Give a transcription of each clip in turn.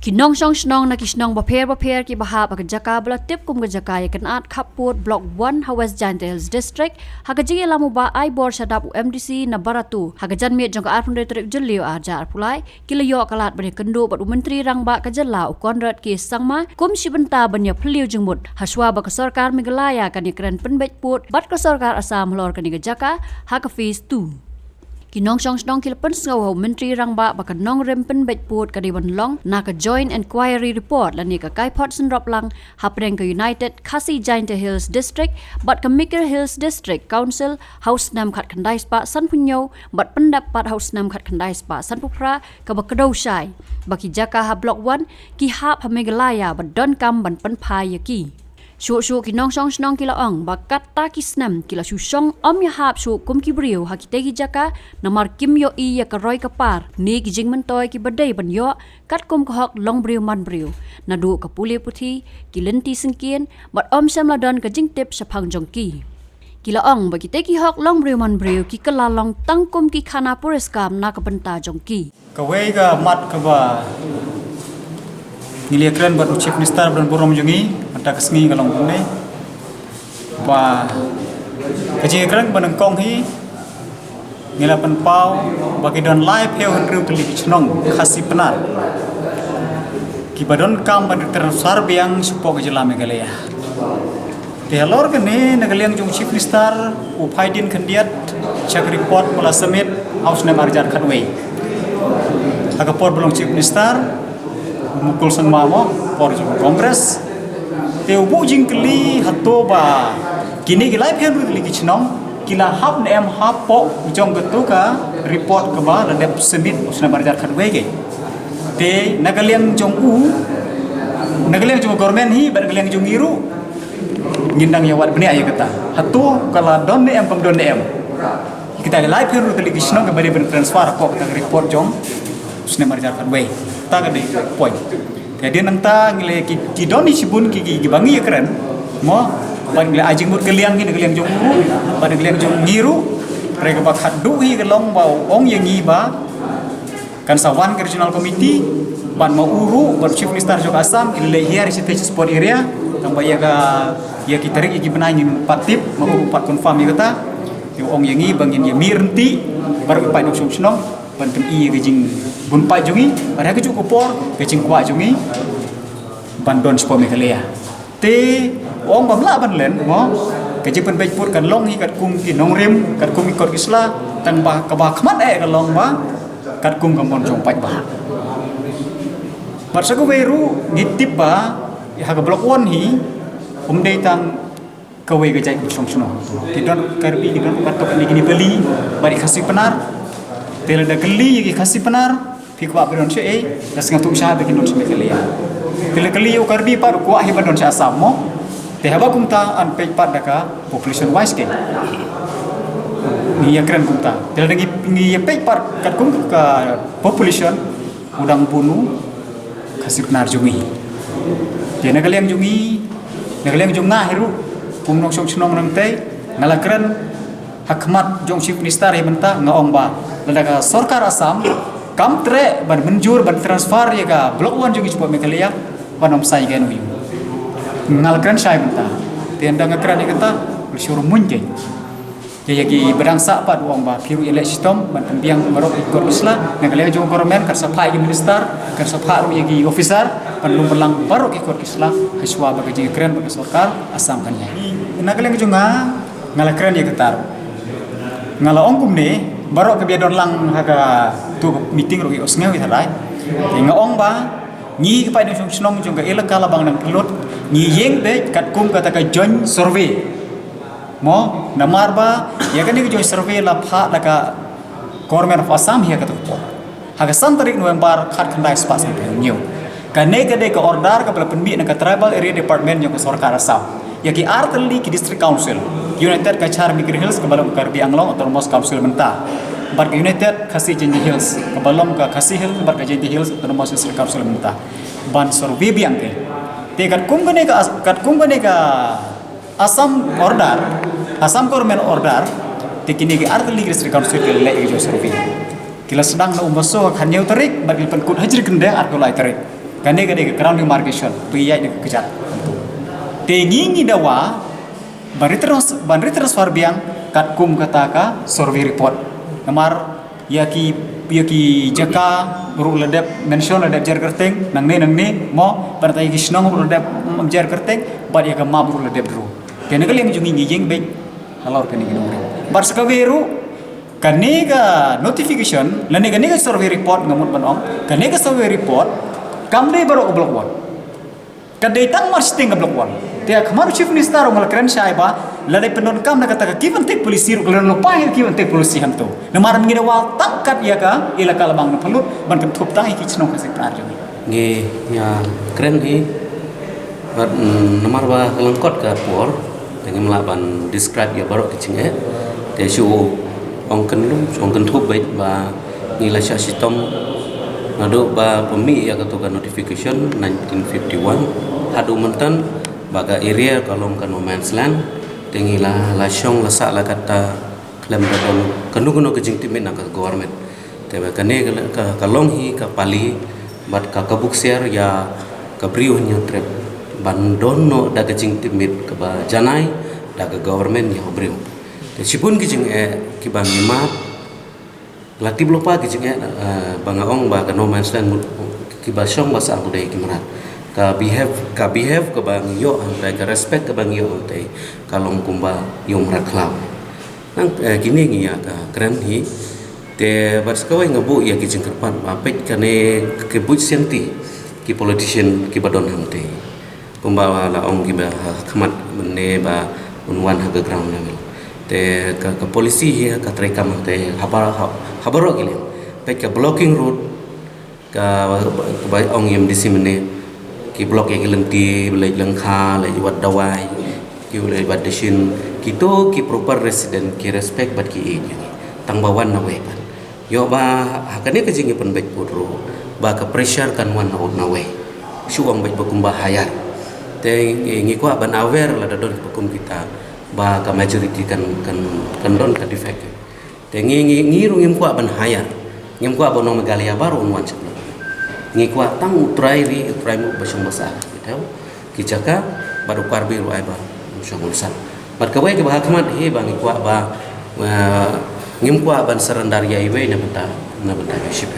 Kinong snong na kisnong baper ki bahap ak jaka bala tip kum jaka yakan at kaput block 1 Hawes Giant Hills District hagajigi lamu ba ai bor shadap UMDC na baratu hagajan mi jong ka arpun retrik julio ajar pulai kilayo kalat bani kendo bat menteri rang ba kajala konrad ki sangma kum shibenta banya phliu jengmut haswa ba ka sarkar megalaya kan ikran penbet put bat ka sarkar asam lor kan jaka hakafis tu Kinong snong kilapan ngaw menteri rang ba nong rempen betput kadiban long na ka joint inquiry report lani ka kai pot senrop lang hapreng ka United Khasi Giant Hills District bat ka Meeker Hills District Council House nam khat khandai spa san punyo bat pendapat House nam khat khandai spa san pupra ka bakadau shai baki jaka ha block 1 ki hap ha megalaya bat don kam ban penpai yaki Shu kinong snong kilaong bakat ta kisnam kila shusong om ya hap shu kum kibriu hakitegi jaka namar kim yo i ya karoi kapar ni kijing mentoy ki badai ban yo kat kum kahok long briu man briu nadu kapuli puthi kilenti sengkien bat om samladon ka jingtip sapang jongki Kilaong bagi teki hok long briu man briu ki kalalong tangkum ki khana puriskam na kabenta jongki Kawai ka mat ka ba Ngiliakran buat Chief Minister dan Burom Jungi ada kesengi kalau ngomong bah kejadian pada kong hi ngilapan pau bagi don live heo henry televisi channel kasih benar kibadon kam pada transfer biang supaya kejelam megalaya dialor kene nagaliang jung Chief Minister upaidin kendiat cek report mula summit house nama arjar kanway agapor belum Chief Minister mukul sang mamo por kongres teu bu jing kli hato ba kini ki live hand li ki chnong kila hap ne em hap po jong getu ka report ka ba la dep summit usna barjar khan wege te nagaliang jong nagaliang jong government hi nagaliang jong iru ngindang ya wat bani ay kata hato kala don ne em pam don ne em kita live hand li ki chnong ka bari transfer ko ka report jong usna barjar khan wege ta ka de point jadi nanta ngile ki doni sibun ki bangi ya keren mo ban ngile ajing mut keliang ni keliang jong ban keliang jong ngiru mereka ba khaddu hi gelong ba ong yang ngi ba kan sawan ke regional committee ban mau uru ban chief minister jog asam ile here city sport area tambah ya ki tarik ki benai patip mau pat confirm ya kata ong yang ngi bangin ya mirenti baru pa nok sumsnong ban tem i gejing bun pa jungi pada ke cukup por gejing kwa jungi bandon sport megalaya te ong bamla ban len mo gejing pen bej pur kan long hi kat kum ki nong rim kat kum ikot isla tan ba ka ba khmat kan long ba kat kum kamon jong paj ba barsa ko beru ngitip ba ha ka blok 1 hi dei tang kawe gejai song sono tidon karbi tidon katok ni gini beli bari kasih penar Tela da keli yang kasih benar, fikwa beron cai, dan setengah tu usaha bikin non semekelia. Tela keli yang karbi par kuah hiban non asam mo, tehaba kumta an pej par daka population wise ke. Ni ya keren kumta. Tela lagi ni ya pej par kat kum ke population udang bunu kasih benar jungi. Dia nak kalian jungi, nak kalian jungah hiru, kumnong song cenong nanti, ngalah keren. Hakmat jong chief minister hi benta ngaong ba ladaga sarkar asam kam tre ban menjur ban transfer ya ga blok 1 jogi cepat mekalaya banom sai ga no yu ngalkran sai benta tianda ngakran kata bersyuruh munje ya yagi berangsa pa duang ba piru elek sistem ban tembiang marok ikor isla mekalaya jong government kar sapai gi minister kar sapai yagi officer ban lum belang barok ikor isla haswa bagaji keren bagi sarkar asam kan ya nakaleng jonga ngalakran ya ketar ngala ongkum ni barok ke biadon lang haga tu meeting rogi osngew itharai nga ong ba ngi ka pai dong snong jong ka elaka labang nang pilot ngi yeng be kat kum kata ka joint survey mo namar ba ya kan ni joint survey la pha la ka government of Assam hi ka to haga santarik November khat khandai spas ni new ka ne ka de ka order ka penbi na ka tribal area department yang ka sarkar Assam ya ki artli ki district council United Kachar Meeker Hills kebalom Karbi Anglong Autonomous Council menta bar United Khasi Giant Hills kebalom ka Khasi Hills bar Giant Hills Autonomous Council menta ban survey biang ke te kat kum gane ka Assam order Assam government order te kini ki artli ki district council ke le jo survey kila sedang na umbaso kan yau tarik bar pen kut hajri kendang artulai tarik Kane ground demarcation piyai de kejat. Tengi dawa bari transfer biang kat kum kataka survey report. Namar yaki jaka buru ledep mention ledep jar kerteng nang ne mo partai kisnong buru ledep jar kerteng bad yaka ma buru ledep dru. Kene kali yang jungi ngijeng baik halor kene gino. Bar sakaweru kanega notification kanega survey report ngamut banong kanega survey report kamde baru block one kadai tang marsting block one dia kemaru chief minister ngal keren syaiba ladai penon kam na kata given take polisi ru kalau lupa given take polisi ham tu namar mengina wal tangkat ya ka ila kalabang na pelut ban kan thup tahi kichno kasih tarjo nge ya keren hi namar ba lengkot ka por dengan melaban describe ya baru kecing dia show ong kan thup baik ba nila sya sitom nado ba pemi ya katokan notification 1951 hadu mentan baga area kalong kan no man's land tengila la syong la sa la kata klem dadon kanu kejing timin na government tebe kane ka kalong hi ka pali bat ka kabuksiar ya ka briu nya trep bandon no da kejing timit ka ba janai da ka government ya briu te sipun kejing ki bang mat lati blopa kejing bangaong ba ka no man's land ki ba syong ba sa budai ki marat ka behave ka bang yo antai ka respect ka bang yo antai kalong kumba yung raklau nang kini ngi ya ka keren hi te bas kawai ngabu ya ki jengkerpan apet kane ke buj senti ki politician ki badon hamte kumba la ong ki ba khamat menne ba unwan ha ground level te ka polisi ya ka trekam te habaro gile pe ka blocking road ka ba ong yem disimene ki blok yang lenti belai lengkha lai wat dawai ki belai bat desin kito ki proper resident ki respect bat ki ini tang bawan na we yo ba hakane ka jingi pen baik putro ba ka pressure kan wan na we suang baik bakum bahaya te ngi ko ban aware la dadon hukum kita ba ka majority kan don ka defect te ngi rungim ko ban haya ngim ko abono magalia baru unwan ngi kwa tang utrai mu basong basa gitu kijaka baru karbi ru ai ba basong basa bat kawai ke bahakmat he bang kwa ba ngim kwa ban serendar ya iwe na benta ship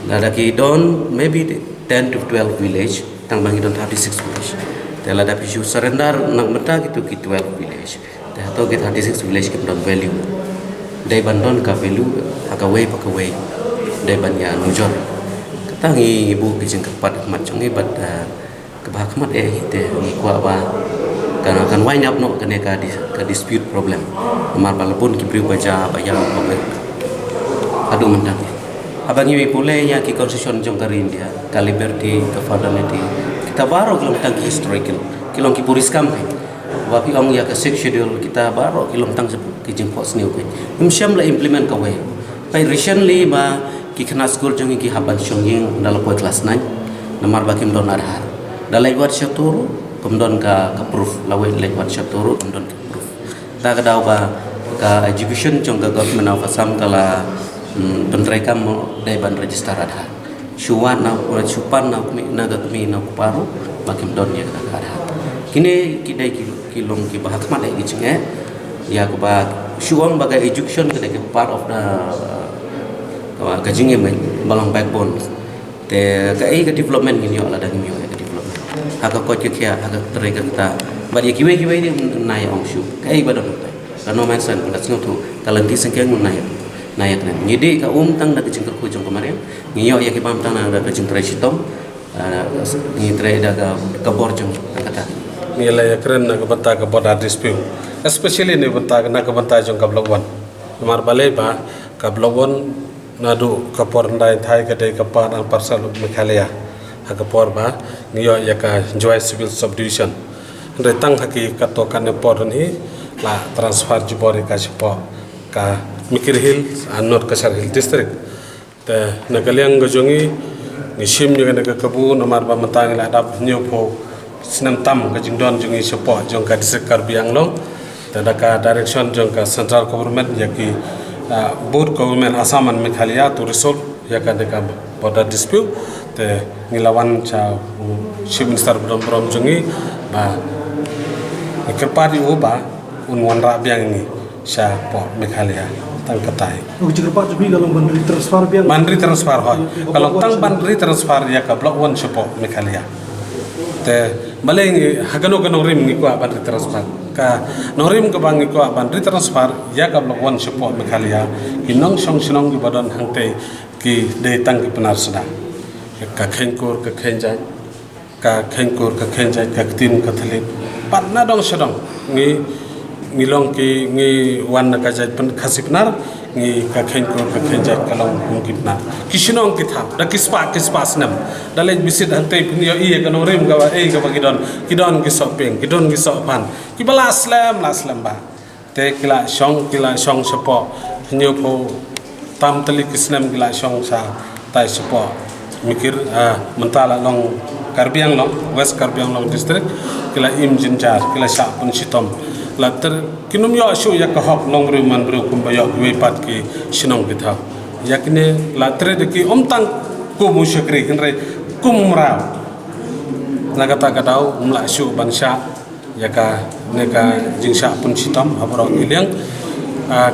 lada ki don maybe 10 to 12 village tang bang don 36 village tela da pisu serendar nak benta gitu ki 12 village ta to ki 36 village ki don value dai bandon ka value pakawai dai ban ya nujor tangi ibu kijeng kepat mat jongi bat kebahakmat te ngi kwa ba kana kan wanyap no kene ka dispute problem mar balapun ki priu baja bayang problem adu mentang abang iwi pule ya ki constitution jong ka India ka liberty ka fraternity kita baru kilom tang historical kilom ki puriskam wa pi ong ya ka six schedule kita baru kilom tang kijeng pos new ke imsyam la implement ka we pai recently ba ki kena school jongi ki haban syongying dalam poin kelas 9 nomor bakim don arhar dalai wat syaturu kemdon ka proof lawe lewat syaturu kemdon ka proof ta ka daw ba ka education jong ka government of Assam kala pentrekam dai ban register arhar syuwan na supan na kumi na kuparu bakim don ya ka arhar kini kidai kilong ki bahakmat ai gicenge ya ko ba syuang bagai education kedai part of the kajing em balang backbone te kai ka development ni yo la dang yo ka development haka ko kia haka trega kita ba ye kiwe ni nai ong shu kai ba don ka no man san ka sno tu kalanti sengkeng nai kan ngidi ka tang da kajing ku jong kemarin ni yo ya ki pam tang da kajing tre sitom ni tre da ka bor jong kata ni la ya keren na ka banta ka border dispute especially ni banta na ka banta jong ka blogwan mar balai ba ka blogwan nadu kapor ndai thai ka dei kapar an parsal Meghalaya kapor ba ngiyo ya ka joy civil subdivision ndai tang haki ka to kan por ni la transfer jibori ka sipo ka Mikir Hill anor Kasar Hill district te nagaliang gojongi ni sim ni ka kabu nomar ba matang la dap nyo po sinam tam ka jingdon jongi sipo jong ka district Karbi Anglong te da ka direction jong ka central government yaki both government Assam and Meghalaya to resolve ya kan border dispute te ngilawan cha chief minister brom jungi ba kerpadi ba unwan ra biang ni sha po Meghalaya tang katai Cepat juga kalau bandri transfer biang. mandri transfer ho kalau tang bandri transfer ya ka blok 1 sha po Meghalaya te maleng hagano gano rim ni ko bandri transfer ka norim ka bang ko bandri transfer ya ka blok 1 sha po Meghalaya kinong song ki badon hangte ki de tang ki penar sada ka khenkur ka khenjai ka khenkur ka khenjai ka tin ka thalit patna dong sedong ngi long ki ngi wan ka jai pen khasipnar ngi ka khenkur ka khenjai kalong mungkipna kisinong kitha da kispa snam dalej bisit ante pinyo iye ka norim ga ga kidon ki sopeng kidon ki sopan ki bala aslam ba te kila song sepo nyo po tam tali kisnam kila song sa tai sepo mikir mentala long Karbiang long West Karbiang long district kila im jinjar kila sha pun sitom la ter kinum yo shu ya ka hok long ruman bru kum ba yo we pat ki sinong kitha yakne la ter de ki omtang ku mu shakri hinre kum ra nagata kadau umla shu ban sha ya ka ne ka jingsha pun sitom abro kiliang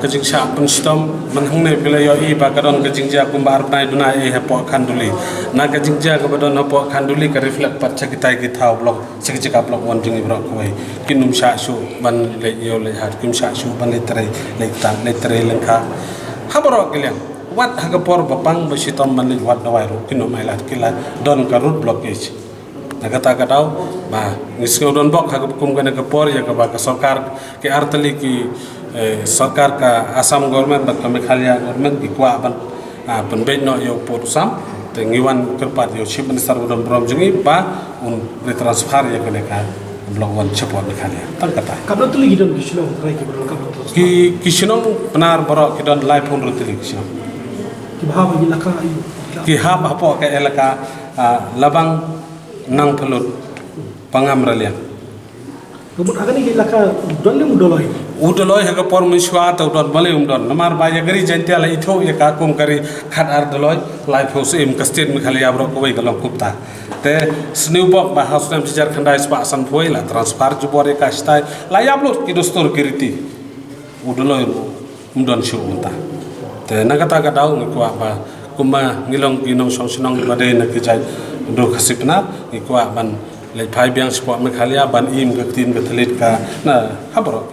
ka jingsha pun sitom manhung ne pila yo I ba kadon ka jingja kum bar nai duna e hapo khanduli na ka jingja ka badon hapo khanduli ka reflect pat chakitai ki thau blok chikchika blok 1 jingi bro ko kinum sha shu ban le yo le hat kim sha shu ban le tre lengka habro kiliang wat hagapor bapang basitom ban le wat dawai ro kinum ai lat kila don ka root blockage nagata kadau ba ngisgo don bok hagap kum kana ka por ya ka ba ka sarkar ke artali ki sarkar ka Assam government ba ka Meghalaya government ki kwa ban penbet no yo por sam te ngiwan kerpat yo chief minister brom jungi ba un retransfer ya kana ka blok 1 chapot Meghalaya tang kata Kalau tu lagi don kisinong try ki bro kalau tu. ki kisinong benar borok ki don live pun rutili kisinong Ki bahwa ni laka ayu. ki hab apo ka elaka labang nang pelut pangamralian Kemudian akan ni laka don le mudoloi. udoloi ha por miswa ta don bale don namar ba ya gari jante ala itho ya ka kum kari khat ar doloi life house im kastet Meghalaya bro ko wei galong kupta te snewbok ba house nam jar khandai spa san foi la transfer ju bore ka stai la ya upload ki dostor kiriti udoloi umdon shu unta te nagata ka dau ni ko ba kuma ngilong ginong song sinong ba de na ki jai do khasipna ni ko ban le phai biang sport Meghalaya ban im ka tin ka thalit ka na habro